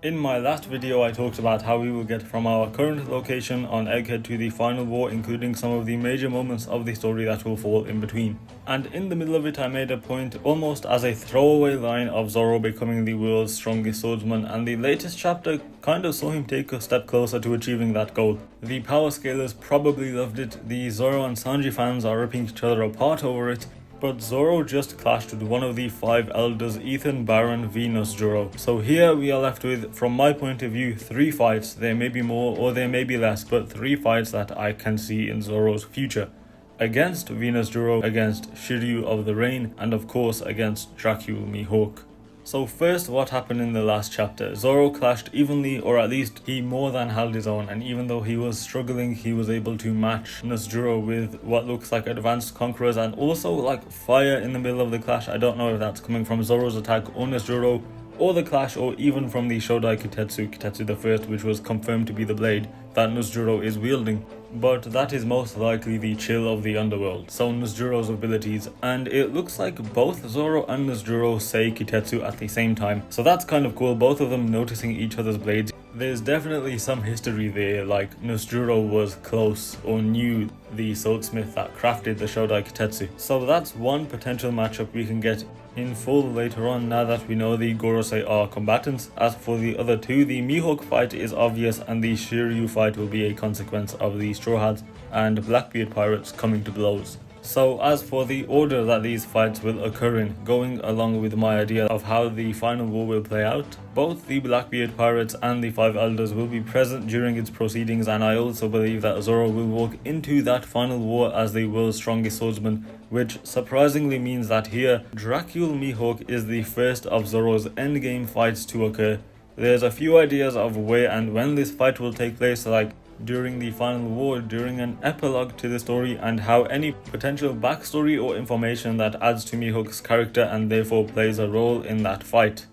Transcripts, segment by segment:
In my last video I talked about how we will get from our current location on Egghead to the final war, including some of the major moments of the story that will fall in between. And in the middle of it I made a point, almost as a throwaway line, of Zoro becoming the world's strongest swordsman, and the latest chapter kind of saw him take a step closer to achieving that goal. The power scalers probably loved it, the Zoro and Sanji fans are ripping each other apart over it, but Zoro just clashed with one of the 5 elders, Ethan, Baron v Nusjuro. So here we are left with, from my point of view, 3 fights. There may be more or there may be less, but 3 fights that I can see in Zoro's future. Against Nusjuro, against Shiryu of the Rain, and of course against Dracule Mihawk. So first, what happened in the last chapter? Zoro clashed evenly, or at least he more than held his own, and even though he was struggling, he was able to match Nusjuro with what looks like advanced conquerors and also like fire in the middle of the clash. I don't know if that's coming from Zoro's attack or Nusjuro, or the clash, or even from the Shodai Kitetsu the first, which was confirmed to be the blade that Nusjuro is wielding. But that is most likely the chill of the underworld, so Nusjuro's abilities, and it looks like both Zoro and Nusjuro say Kitetsu at the same time, so that's kind of cool, both of them noticing each other's blades. There's definitely some history there, like Nusjuro was close or knew the swordsmith that crafted the Shodai Kitetsu. So that's one potential matchup we can get in full later on, now that we know the Gorosei are combatants. As for the other 2, the Mihawk fight is obvious, and the Shiryu fight will be a consequence of the Straw Hats and Blackbeard pirates coming to blows. So as for the order that these fights will occur in, going along with my idea of how the final war will play out, both the Blackbeard pirates and the 5 elders will be present during its proceedings, and I also believe that Zoro will walk into that final war as the world's strongest swordsman, which surprisingly means that here Dracule Mihawk is the first of Zoro's endgame fights to occur. There's a few ideas of where and when this fight will take place, like during the final war, during an epilogue to the story, and how any potential backstory or information that adds to Mihawk's character and therefore plays a role in that fight.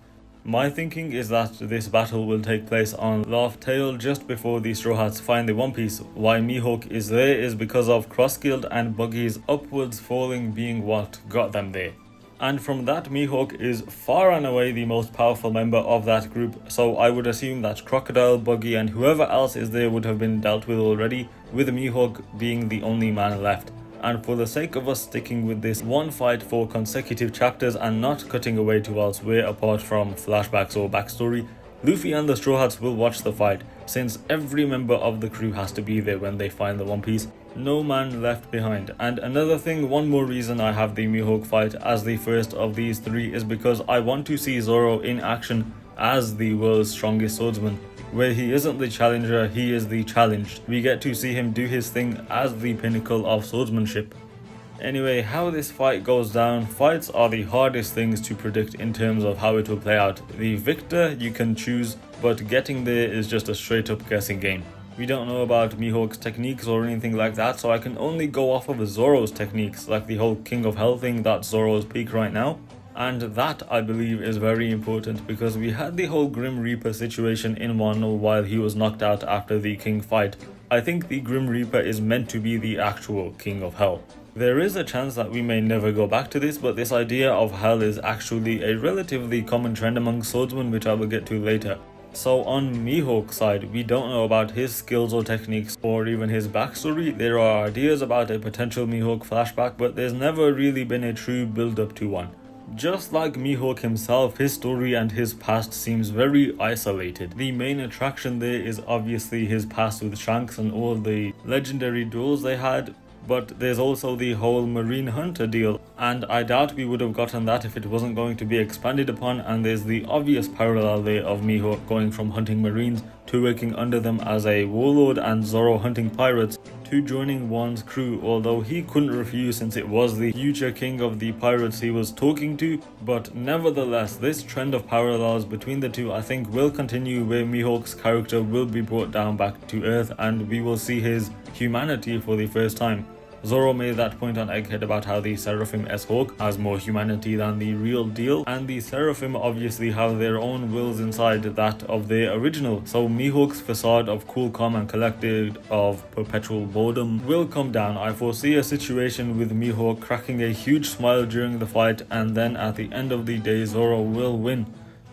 My thinking is that this battle will take place on Laugh Tale just before the Straw Hats find the One Piece. Why Mihawk is there is because of Cross-Guild and Buggy's upwards falling being what got them there. And from that, Mihawk is far and away the most powerful member of that group, so I would assume that Crocodile, Buggy and whoever else is there would have been dealt with already, with Mihawk being the only man left. And for the sake of us sticking with this one fight for consecutive chapters and not cutting away to elsewhere apart from flashbacks or backstory, Luffy and the Straw Hats will watch the fight, since every member of the crew has to be there when they find the One Piece. No man left behind. And another thing, one more reason I have the Mihawk fight as the first of these 3 is because I want to see Zoro in action as the world's strongest swordsman, where he isn't the challenger, he is the challenged. We get to see him do his thing as the pinnacle of swordsmanship. Anyway, how this fight goes down, fights are the hardest things to predict in terms of how it will play out. The victor you can choose, but getting there is just a straight up guessing game. We don't know about Mihawk's techniques or anything like that, so I can only go off of Zoro's techniques, like the whole King of Hell thing, that's Zoro's peak right now. And that, I believe, is very important because we had the whole Grim Reaper situation in Wano while he was knocked out after the King fight. I think the Grim Reaper is meant to be the actual King of Hell. There is a chance that we may never go back to this, but this idea of hell is actually a relatively common trend among swordsmen, which I will get to later. So on Mihawk's side, we don't know about his skills or techniques or even his backstory. There are ideas about a potential Mihawk flashback, but there's never really been a true build up to one. Just like Mihawk himself, his story and his past seems very isolated. The main attraction there is obviously his past with Shanks and all the legendary duels they had, but there's also the whole Marine Hunter deal, and I doubt we would have gotten that if it wasn't going to be expanded upon. And there's the obvious parallel there of Mihawk going from hunting Marines to working under them as a warlord, and Zoro hunting pirates to joining one's crew, although he couldn't refuse since it was the future king of the pirates he was talking to. But nevertheless, this trend of parallels between the 2 I think will continue, where Mihawk's character will be brought down back to earth and we will see his humanity for the first time. Zoro made that point on Egghead about how the Seraphim S-Hawk has more humanity than the real deal, and the Seraphim obviously have their own wills inside that of their original, so Mihawk's facade of cool, calm and collected of perpetual boredom will come down. I foresee a situation with Mihawk cracking a huge smile during the fight, and then at the end of the day Zoro will win.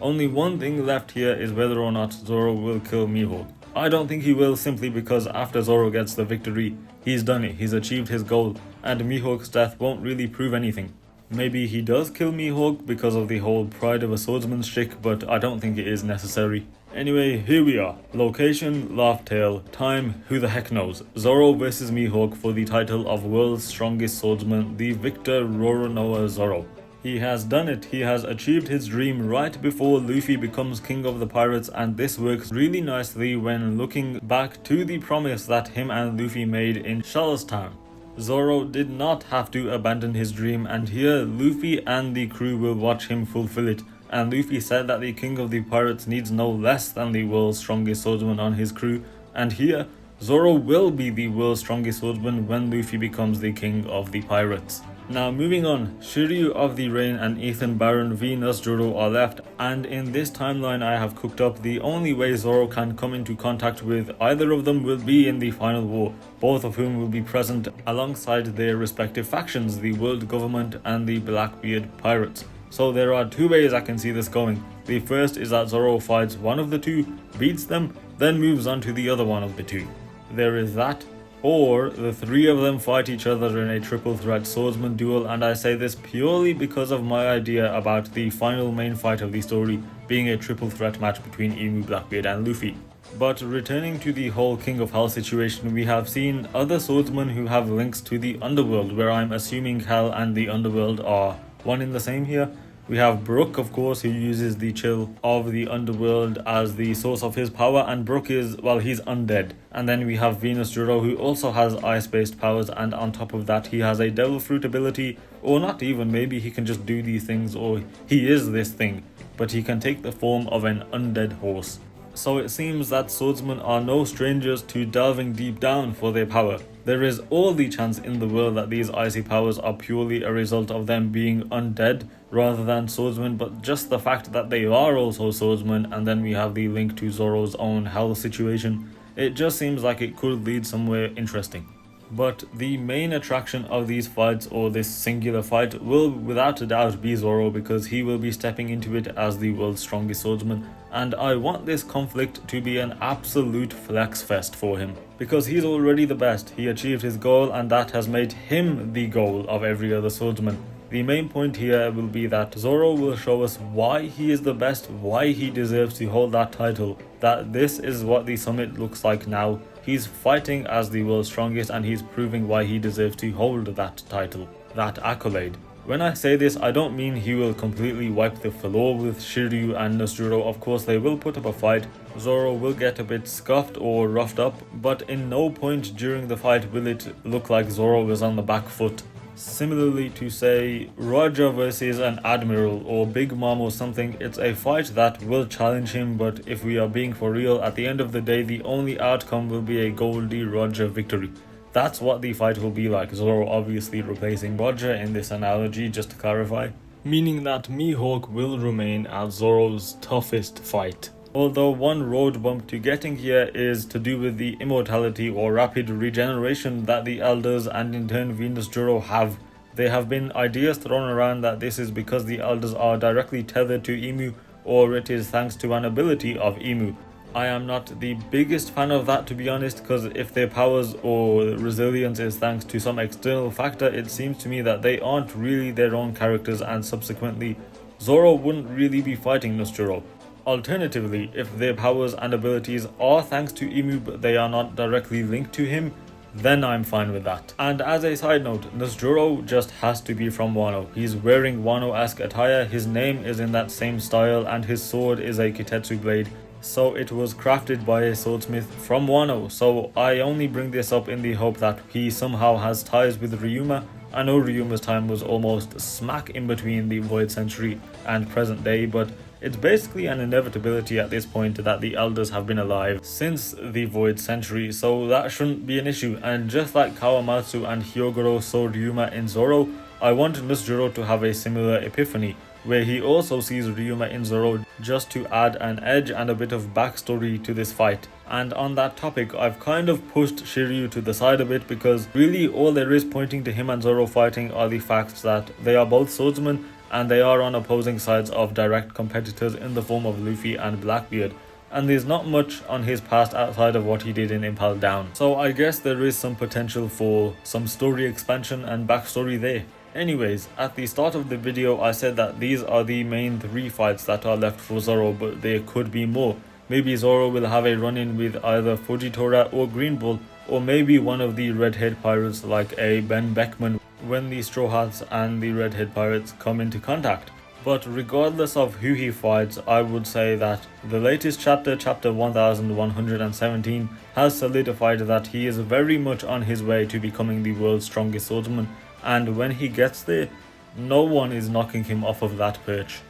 Only one thing left here is whether or not Zoro will kill Mihawk. I don't think he will, simply because after Zoro gets the victory, he's done it, he's achieved his goal, and Mihawk's death won't really prove anything. Maybe he does kill Mihawk because of the whole pride of a swordsman shtick, but I don't think it is necessary. Anyway, here we are. Location, Laugh Tale. Time, who the heck knows. Zoro versus Mihawk for the title of World's Strongest Swordsman, the victor Roronoa Zoro. He has done it, he has achieved his dream right before Luffy becomes king of the pirates, and this works really nicely when looking back to the promise that him and Luffy made in Charlestown. Zoro did not have to abandon his dream, and here Luffy and the crew will watch him fulfill it. And Luffy said that the king of the pirates needs no less than the world's strongest swordsman on his crew, and here Zoro will be the world's strongest swordsman when Luffy becomes the king of the pirates. Now moving on, Shiryu of the Rain and Ethan Baron v Nusjuro are left, and in this timeline I have cooked up the only way Zoro can come into contact with either of them will be in the final war, both of whom will be present alongside their respective factions, the world government and the Blackbeard pirates. So there are two ways I can see this going. The first is that Zoro fights one of the two, beats them, then moves on to the other one of the two. There is that. Or the three of them fight each other in a triple threat swordsman duel, and I say this purely because of my idea about the final main fight of the story being a triple threat match between Emu, Blackbeard and Luffy. But returning to the whole King of Hell situation, we have seen other swordsmen who have links to the underworld, where I'm assuming Hell and the underworld are one in the same here. We have Brook, of course, who uses the chill of the underworld as the source of his power, and Brook is, well, he's undead. And then we have Nusjuro, who also has ice-based powers, and on top of that he has a devil fruit ability, or not even, maybe he can just do these things, or he is this thing, but he can take the form of an undead horse. So it seems that swordsmen are no strangers to delving deep down for their power. There is all the chance in the world that these icy powers are purely a result of them being undead rather than swordsmen, but just the fact that they are also swordsmen, and then we have the link to Zoro's own hell situation, it just seems like it could lead somewhere interesting. But the main attraction of these fights, or this singular fight, will without a doubt be Zoro, because he will be stepping into it as the world's strongest swordsman, and I want this conflict to be an absolute flex fest for him, because he's already the best. He achieved his goal, and that has made him the goal of every other swordsman. The main point here will be that Zoro will show us why he is the best, why he deserves to hold that title, that this is what the summit looks like now. He's fighting as the world's strongest, and he's proving why he deserves to hold that title, that accolade. When I say this, I don't mean he will completely wipe the floor with Shiryu and Nusjuro. Of course they will put up a fight, Zoro will get a bit scuffed or roughed up, but in no point during the fight will it look like Zoro is on the back foot. Similarly to, say, Roger versus an Admiral or Big Mom or something, it's a fight that will challenge him, but if we are being for real, at the end of the day the only outcome will be a Goldie Roger victory. That's what the fight will be like, Zoro obviously replacing Roger in this analogy, just to clarify, meaning that Mihawk will remain as Zoro's toughest fight. Although one road bump to getting here is to do with the immortality or rapid regeneration that the elders and in turn Nusjuro have. There have been ideas thrown around that this is because the elders are directly tethered to Emu, or it is thanks to an ability of Emu. I am not the biggest fan of that, to be honest, because if their powers or resilience is thanks to some external factor, it seems to me that they aren't really their own characters, and subsequently Zoro wouldn't really be fighting Nusjuro. Alternatively, if their powers and abilities are thanks to Emu but they are not directly linked to him, then I'm fine with that. And as a side note, Nusjuro just has to be from Wano. He's wearing Wano-esque attire, his name is in that same style, and his sword is a Kitetsu blade, so it was crafted by a swordsmith from Wano. So I only bring this up in the hope that he somehow has ties with Ryuma. I know Ryuma's time was almost smack in between the Void Century and present day, but it's basically an inevitability at this point that the elders have been alive since the Void Century, so that shouldn't be an issue. And just like Kawamatsu and Hyogoro saw Ryuma in Zoro, I want Nusjuro to have a similar epiphany, where he also sees Ryuma in Zoro, just to add an edge and a bit of backstory to this fight. And on that topic, I've kind of pushed Shiryu to the side a bit, because really all there is pointing to him and Zoro fighting are the facts that they are both swordsmen, and they are on opposing sides of direct competitors in the form of Luffy and Blackbeard, and there's not much on his past outside of what he did in Impel Down. So I guess there is some potential for some story expansion and backstory there. Anyways, at the start of the video I said that these are the main 3 fights that are left for Zoro, but there could be more. Maybe Zoro will have a run-in with either Fujitora or Green Bull, or maybe one of the Redhead pirates like a Ben Beckman when the Straw Hats and the Redhead pirates come into contact. But regardless of who he fights, I would say that the latest chapter, chapter 1117, has solidified that he is very much on his way to becoming the world's strongest swordsman, and when he gets there, no one is knocking him off of that perch.